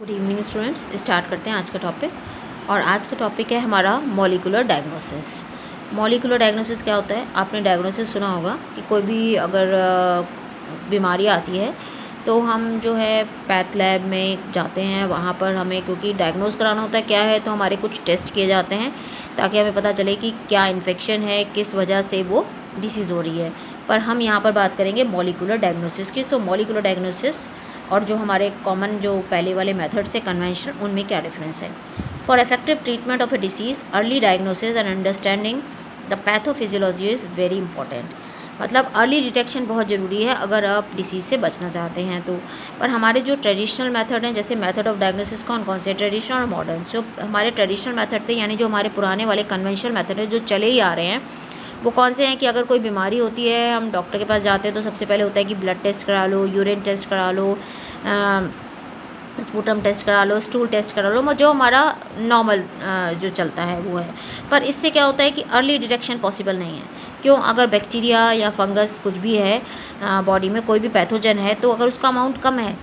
Good evening students, start करते हैं आज का टॉपिक। और आज का टॉपिक है हमारा मॉलिक्यूलर डायग्नोसिस। मॉलिक्यूलर डायग्नोसिस क्या होता है? आपने डायग्नोसिस सुना होगा कि कोई भी अगर बीमारी आती है तो हम जो है पैथ लैब में जाते हैं। वहाँ पर हमें क्योंकि डायग्नोस कराना होता है क्या है, तो हमारे कुछ टेस्ट किए जाते हैं ताकि हमें पता चले कि क्या इन्फेक्शन है, किस वजह से वो डिसीज़ हो रही है। पर हम यहाँ पर बात करेंगे मॉलिक्यूलर डायग्नोसिस की। तो मॉलिक्यूलर डायग्नोसिस और जो हमारे कॉमन जो पहले वाले मेथड से कन्वेंशनल, उनमें क्या डिफरेंस है? For effective treatment of A disease, early diagnosis and understanding the pathophysiology is very important. मतलब अर्ली डिटेक्शन बहुत ज़रूरी है अगर आप डिसीज़ से बचना चाहते हैं तो। पर हमारे जो ट्रेडिशनल मेथड हैं, जैसे मेथड ऑफ डायग्नोसिस कौन कौन से, ट्रेडिशनल और मॉडर्न। जो हमारे ट्रेडिशनल मेथड थे, यानी जो हमारे पुराने वाले कन्वेंशनल मेथड है जो चले ही आ रहे हैं, वो कौन से हैं कि अगर कोई बीमारी होती है, हम डॉक्टर के पास जाते हैं तो सबसे पहले होता है कि ब्लड टेस्ट करा लो, यूरिन टेस्ट करा लो, स्पूटम टेस्ट करा लो, स्टूल टेस्ट करा लो, जो हमारा नॉर्मल जो चलता है वो है। पर इससे क्या होता है कि अर्ली डिटेक्शन पॉसिबल नहीं है। क्यों? अगर बैक्टीरिया या फंगस कुछ भी है बॉडी में, कोई भी पैथोजन है, तो अगर उसका अमाउंट कम है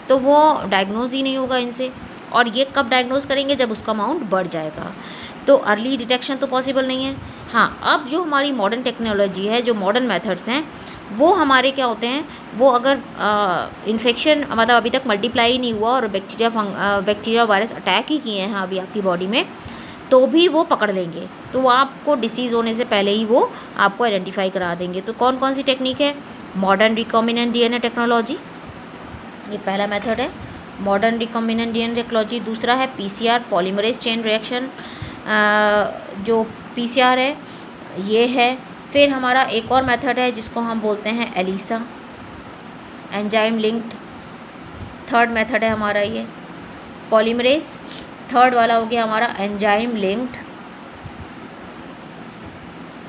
तो वो डायग्नोज ही नहीं होगा इनसे। और ये कब डायग्नोज करेंगे? जब उसका अमाउंट बढ़ जाएगा। तो अर्ली डिटेक्शन तो पॉसिबल नहीं है। हाँ, अब जो हमारी मॉडर्न टेक्नोलॉजी है, जो मॉडर्न मेथड्स हैं, वो हमारे क्या होते हैं, वो अगर इन्फेक्शन मतलब अभी तक मल्टीप्लाई ही नहीं हुआ और बैक्टीरिया वायरस अटैक ही किए हैं अभी आपकी बॉडी में, तो भी वो पकड़ लेंगे। तो वो आपको डिसीज़ होने से पहले ही वो आपको आइडेंटिफाई करा देंगे। तो कौन कौन सी टेक्निक है? मॉडर्न रिकॉम्बिनेंट डीएनए टेक्नोलॉजी, ये पहला मेथड है, मॉडर्न रिकॉम्बिनेंट डीएनए टेक्नोलॉजी। दूसरा है पीसीआर, पॉलीमरेज चेन रिएक्शन, जो पीसीआर है ये है। फिर हमारा एक और मेथड है जिसको हम बोलते हैं ELISA, enzyme linked. Third method है हमारा ये पॉलीमरेज। थर्ड वाला हो गया हमारा एंजाइम लिंक्ड,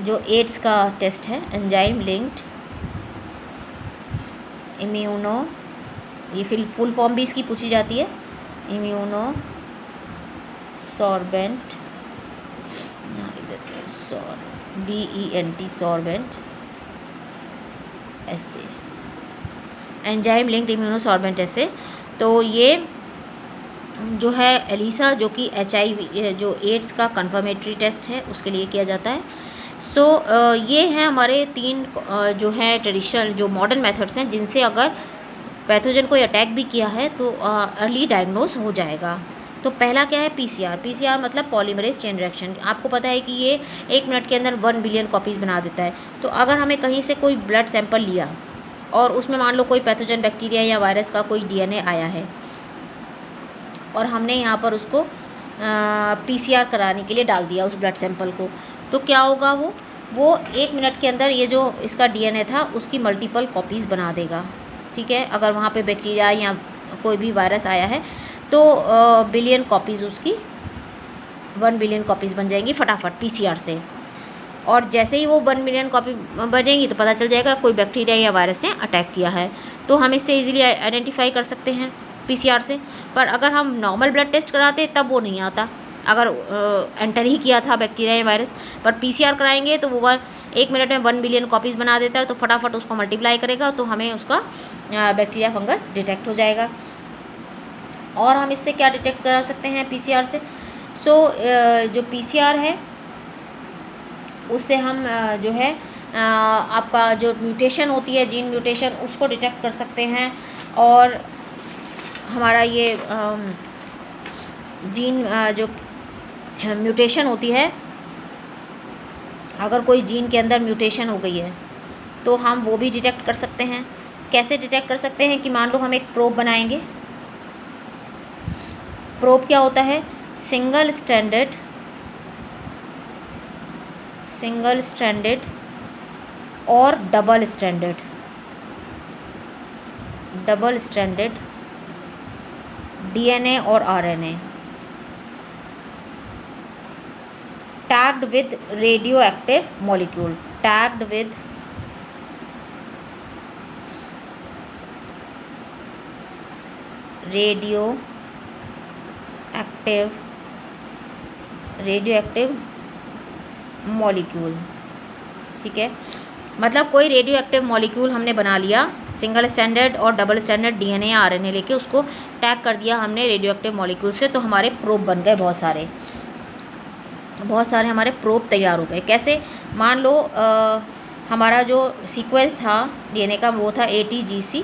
जो एड्स का टेस्ट है, एंजाइम लिंक्ड इम्यूनो, ये फिर फुल फॉर्म भी इसकी पूछी जाती है, इम्यूनो सॉर्बेंट, यहाँ लिख देते हैं BENT सॉर्बेंट, ऐसे एंजाइम लिंक्ड इम्यूनो सॉर्बेंट ऐसे। तो ये जो है एलिसा, जो कि HIV जो एड्स का कंफर्मेटरी टेस्ट है, उसके लिए किया जाता है। सो ये हैं हमारे तीन जो है ट्रेडिशनल जो मॉडर्न मेथड्स हैं, जिनसे अगर पैथोजन कोई अटैक भी किया है तो अर्ली डायग्नोस हो जाएगा। तो पहला क्या है? पीसीआर। पीसीआर मतलब पॉलीमरेज चेन रिएक्शन। आपको पता है कि ये 1 मिनट के अंदर 1 बिलियन कॉपीज़ बना देता है। तो अगर हमें कहीं से कोई ब्लड सैंपल लिया और उसमें मान लो कोई पैथोजन बैक्टीरिया या वायरस का कोई डीएनए आया है और हमने यहाँ पर उसको पीसीआर कराने के लिए डाल दिया उस ब्लड सैंपल को, तो क्या होगा? वो 1 मिनट के अंदर ये जो इसका डीएनए था उसकी मल्टीपल कॉपीज़ बना देगा। ठीक है, अगर वहाँ पे बैक्टीरिया या कोई भी वायरस आया है तो बिलियन कॉपीज़ उसकी 1 बिलियन कॉपीज़ बन जाएंगी फटाफट पीसीआर से। और जैसे ही वो 1 मिलियन कॉपी बनेंगी तो पता चल जाएगा कोई बैक्टीरिया या वायरस ने अटैक किया है। तो हम इससे इजीली आइडेंटिफाई कर सकते हैं पीसीआर से। पर अगर हम नॉर्मल ब्लड टेस्ट कराते तब वो नहीं आता, अगर एंटर ही किया था बैक्टीरिया या वायरस। पर पीसीआर कराएंगे तो वो 1 मिनट में 1 बिलियन कॉपीज़ बना देता है, तो फटाफट उसको मल्टीप्लाई करेगा तो हमें उसका बैक्टीरिया फंगस डिटेक्ट हो जाएगा। और हम इससे क्या डिटेक्ट करा सकते हैं पीसीआर से? सो जो पीसीआर है उससे हम जो है आपका जो म्यूटेशन होती है, जीन म्यूटेशन, उसको डिटेक्ट कर सकते हैं। और हमारा ये जीन जो म्यूटेशन होती है, अगर कोई जीन के अंदर म्यूटेशन हो गई है तो हम वो भी डिटेक्ट कर सकते हैं। कैसे डिटेक्ट कर सकते हैं? कि मान लो हम एक प्रोब बनाएंगे। प्रोब क्या होता है? सिंगल स्ट्रैंडेड और डबल स्ट्रैंडेड डीएनए और RNA tagged with radio active molecule, tagged with radio active molecule. ठीक है, मतलब कोई रेडियो एक्टिव मॉलिक्यूल हमने बना लिया, सिंगल स्टैंडर्ड और डबल स्टैंडर्ड डीएनए या आरएनए लेके उसको टैग कर दिया हमने रेडियो एक्टिव मॉलिक्यूल से, तो हमारे प्रोब बन गए बहुत सारे हमारे प्रोब तैयार हो गए। कैसे, मान लो हमारा जो सीक्वेंस था डीएनए का वो था ATGC,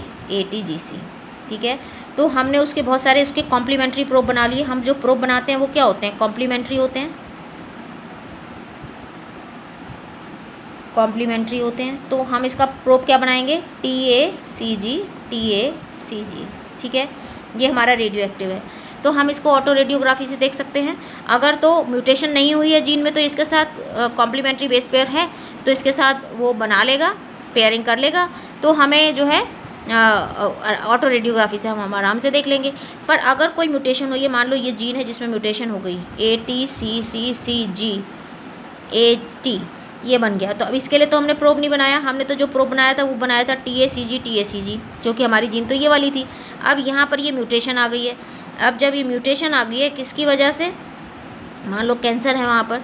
ठीक है। तो हमने उसके बहुत सारे उसके कॉम्प्लीमेंट्री प्रोब बना लिए। हम जो प्रोब बनाते हैं वो क्या होते हैं, कॉम्प्लीमेंट्री होते हैं, तो हम इसका प्रोब क्या बनाएंगे, TACG, ठीक है। ये हमारा रेडियो एक्टिव है, तो हम इसको ऑटो रेडियोग्राफी से देख सकते हैं। अगर तो म्यूटेशन नहीं हुई है जीन में तो इसके साथ कॉम्प्लीमेंट्री बेस पेयर है तो इसके साथ वो बना लेगा, पेयरिंग कर लेगा, तो हमें जो है ऑटो रेडियोग्राफी से हम आराम से देख लेंगे। पर अगर कोई म्यूटेशन हुई है, मान लो ये जीन है जिसमें म्यूटेशन हो गई, ATCCG80 ये बन गया, तो अब इसके लिए तो हमने प्रोब नहीं बनाया, हमने तो जो प्रोब बनाया था वो बनाया था TACG, जो कि हमारी जीन तो ये वाली थी। अब यहाँ पर ये म्यूटेशन आ गई है। अब जब ये म्यूटेशन आ गई है किसकी वजह से, मान लो कैंसर है वहाँ पर,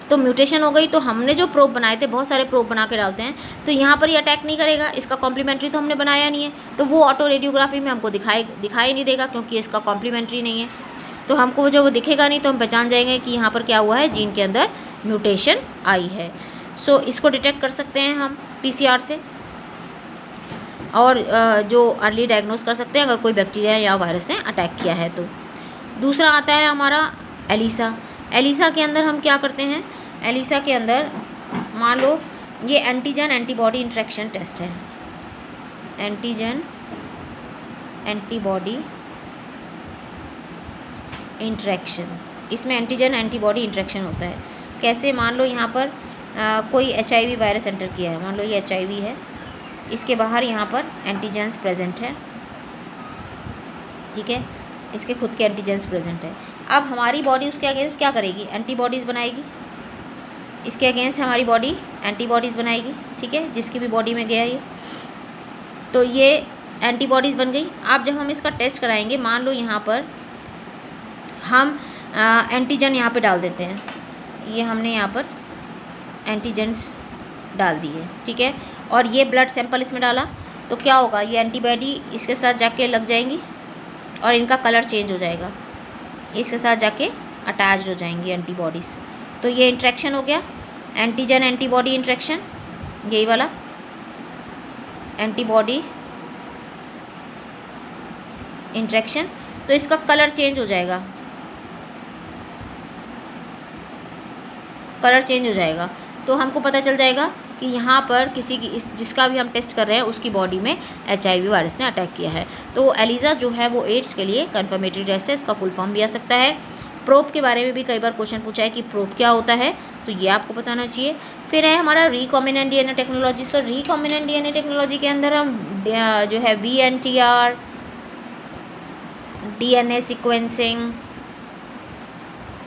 तो म्यूटेशन हो गई, तो हमने जो प्रोब बनाए थे, बहुत सारे प्रोब बना के डालते हैं, तो यहाँ पर ये अटैक नहीं करेगा, इसका कॉम्प्लीमेंट्री तो हमने बनाया नहीं है, तो वो ऑटो रेडियोग्राफी में हमको दिखाई नहीं देगा क्योंकि इसका कॉम्प्लीमेंट्री नहीं है। तो हमको जब वो दिखेगा नहीं तो हम पहचान जाएंगे कि यहाँ पर क्या हुआ है, जीन के अंदर म्यूटेशन आई है। सो इसको डिटेक्ट कर सकते हैं हम PCR से, और जो अर्ली डायग्नोस कर सकते हैं अगर कोई बैक्टीरिया या वायरस ने अटैक किया है तो। दूसरा आता है हमारा एलिसा के अंदर हम क्या करते हैं, एलिसा के अंदर मान लो ये एंटीजन एंटीबॉडी इंटरेक्शन टेस्ट है, एंटीजन एंटीबॉडी इंटरेक्शन, इसमें एंटीजन एंटीबॉडी इंटरेक्शन होता है। कैसे, मान लो यहाँ पर कोई HIV वायरस एंटर किया है, मान लो ये HIV है, इसके बाहर यहाँ पर एंटीजेंस प्रेजेंट है, ठीक है, इसके खुद के एंटीजेंस प्रेजेंट है। अब हमारी बॉडी उसके अगेंस्ट क्या करेगी, एंटीबॉडीज़ बनाएगी, इसके अगेंस्ट हमारी बॉडी एंटीबॉडीज़ बनाएगी, ठीक है, जिसकी भी बॉडी में गया ये, तो ये एंटीबॉडीज़ बन गई। अब जब हम इसका टेस्ट कराएंगे, मान लो यहाँ पर हम एंटीजन यहाँ पे डाल देते हैं, ये हमने यहाँ पर एंटीजेंस डाल दिए, ठीक है, और ये ब्लड सैंपल इसमें डाला, तो क्या होगा, ये एंटीबॉडी इसके साथ जाके लग जाएंगी और इनका कलर चेंज हो जाएगा, इसके साथ जाके अटैच्ड हो जाएंगी एंटीबॉडीज़। तो ये इंट्रैक्शन हो गया, एंटीजन एंटीबॉडी इंट्रैक्शन, यही वाला एंटीबॉडी इंट्रैक्शन, तो इसका कलर चेंज हो जाएगा, तो हमको पता चल जाएगा कि यहाँ पर किसी की जिसका भी हम टेस्ट कर रहे हैं उसकी बॉडी में HIV वायरस ने अटैक किया है। तो एलिसा जो है वो एड्स के लिए कन्फर्मेटरी टेस्ट है, इसका फुल फॉर्म भी आ सकता है। प्रोब के बारे में भी कई बार क्वेश्चन पूछा है कि प्रोब क्या होता है, तो ये आपको बताना चाहिए। फिर है हमारा रिकॉम्बिनेंट DNA टेक्नोलॉजी। सो रिकॉम्बिनेंट DNA टेक्नोलॉजी के अंदर हम जो है VNTR, DNA सीक्वेंसिंग,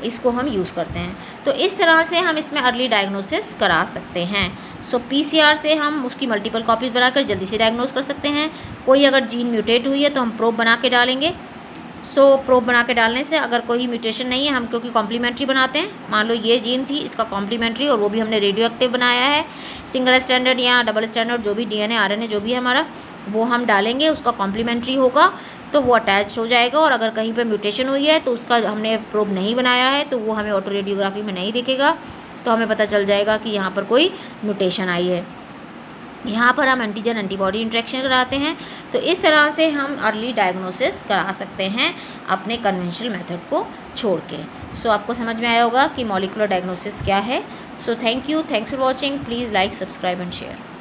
इसको हम यूज़ करते हैं। तो इस तरह से हम इसमें अर्ली डायग्नोसिस करा सकते हैं। सो PCR से हम उसकी मल्टीपल कॉपीज बनाकर जल्दी से डायग्नोस कर सकते हैं। कोई अगर जीन म्यूटेट हुई है तो हम प्रोब बना के डालेंगे। सो प्रोब बना के डालने से अगर कोई म्यूटेशन नहीं है, हम क्योंकि कॉम्प्लीमेंट्री बनाते हैं, मान लो ये जीन थी, इसका कॉम्प्लीमेंट्री, और वो भी हमने रेडियो एक्टिव बनाया है, सिंगल स्टैंडर्ड या डबल स्टैंडर्ड जो भी DNA RNA जो भी है हमारा, वो हम डालेंगे, उसका कॉम्प्लीमेंट्री होगा तो वो अटैच हो जाएगा। और अगर कहीं पे म्यूटेशन हुई है तो उसका हमने प्रोब नहीं बनाया है तो वो हमें ऑटो रेडियोग्राफी में नहीं दिखेगा, तो हमें पता चल जाएगा कि यहाँ पर कोई म्यूटेशन आई है। यहाँ पर हम एंटीजन एंटीबॉडी इंट्रैक्शन कराते हैं। तो इस तरह से हम अर्ली डायग्नोसिस करा सकते हैं अपने कन्वेंशनल मेथड को छोड़ के। सो आपको समझ में आया होगा कि मॉलिक्यूलर डायग्नोसिस क्या है। So thanks for watching. Please like, subscribe and share.